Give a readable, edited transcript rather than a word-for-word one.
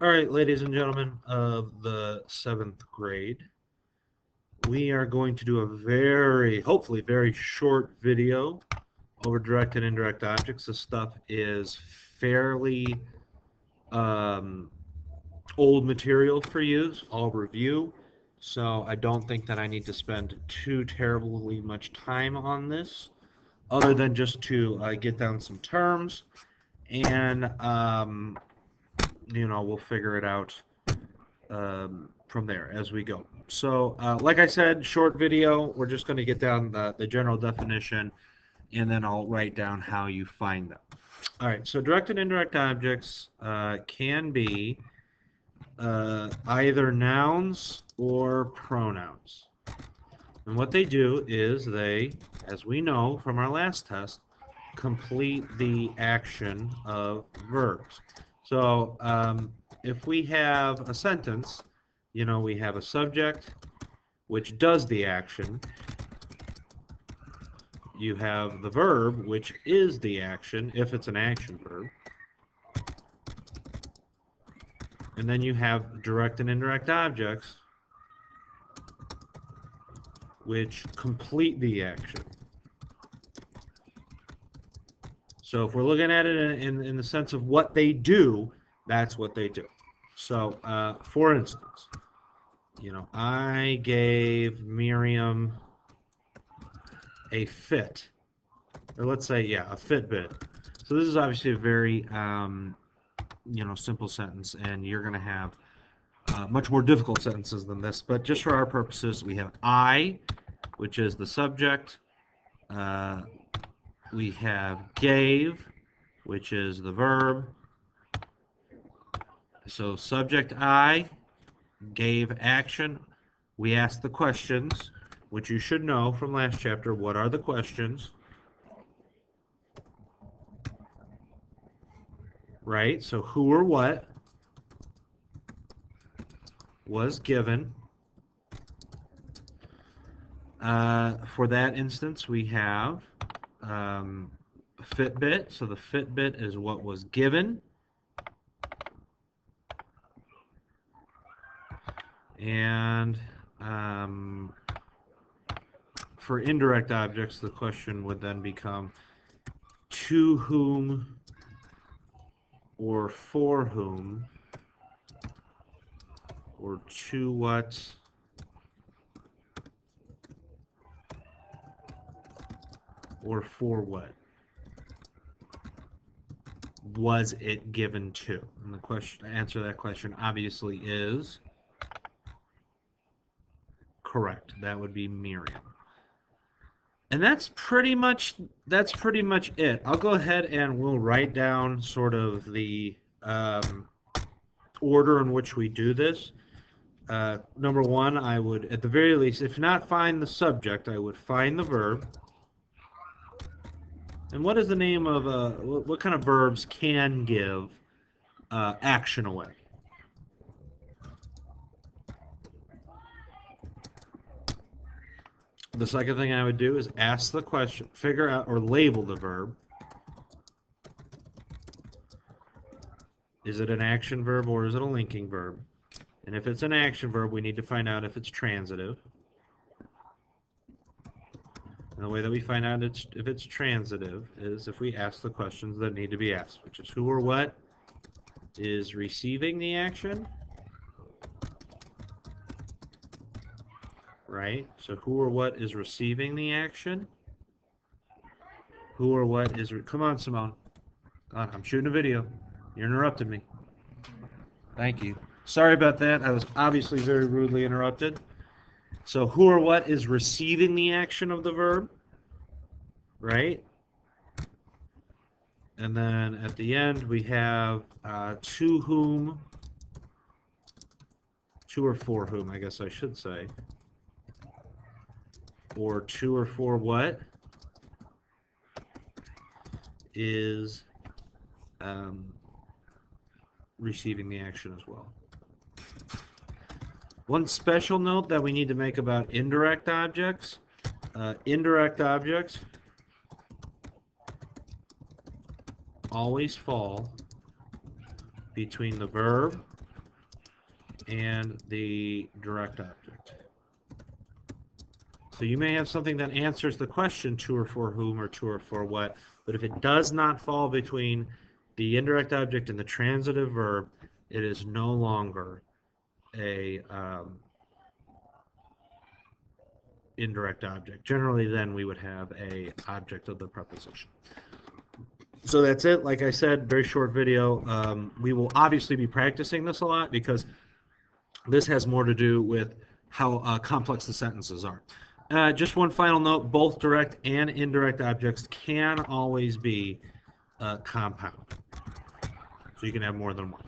All right, ladies and gentlemen of the 7th grade, we are going to do a hopefully very short video over direct and indirect objects. This stuff is fairly um, old material for you, all review, so I don't think that I need to spend too terribly much time on this, other than just to get down some terms, and we'll figure it out from there as we go. So, like I said, short video. We're just going to get down the general definition, and then I'll write down how you find them. All right. So, direct and indirect objects can be either nouns or pronouns. And what they do is they, as we know from our last test, complete the action of verbs. So if we have a sentence, we have a subject which does the action. You have the verb, which is the action, if it's an action verb. And then you have direct and indirect objects, which complete the action. So if we're looking at it in the sense of what they do, that's what they do. So, for instance, I gave Miriam a fit, or let's say, yeah, a Fitbit. So this is obviously a very, simple sentence, and you're going to have much more difficult sentences than this. But just for our purposes, we have I, which is the subject. We have gave, which is the verb. So subject I, gave action. We ask the questions, which you should know from last chapter. What are the questions? Right? So who or what was given. For that instance, we have Fitbit. So the Fitbit is what was given. And for indirect objects, the question would then become to whom or for whom or to what or for what was it given to? And the question, answer to that question obviously is correct. That would be Miriam. And that's pretty much it. I'll go ahead and we'll write down sort of the order in which we do this. Number one, I would, at the very least, if not find the subject, I would find the verb. And what is the name of, what kind of verbs can give action away? The second thing I would do is ask the question, figure out or label the verb. Is it an action verb or is it a linking verb? And if it's an action verb, we need to find out if it's transitive. And the way that we find out if it's transitive is if we ask the questions that need to be asked, which is who or what is receiving the action, right? So who or what is receiving the action? Who or what is... Come on, Simone. I'm shooting a video. You interrupted me. Thank you. Sorry about that. I was obviously very rudely interrupted. So who or what is receiving the action of the verb, right? And then at the end we have to whom, to or for whom, I guess I should say, or to or for what is receiving the action as well. One special note that we need to make about indirect objects. Indirect objects always fall between the verb and the direct object. So you may have something that answers the question to or for whom or to or for what, but if it does not fall between the indirect object and the transitive verb, it is no longer a indirect object. Generally, then we would have a object of the preposition. So that's it. Like I said, very short video. We will obviously be practicing this a lot because this has more to do with how complex the sentences are. Just one final note, both direct and indirect objects can always be compound. So you can have more than one.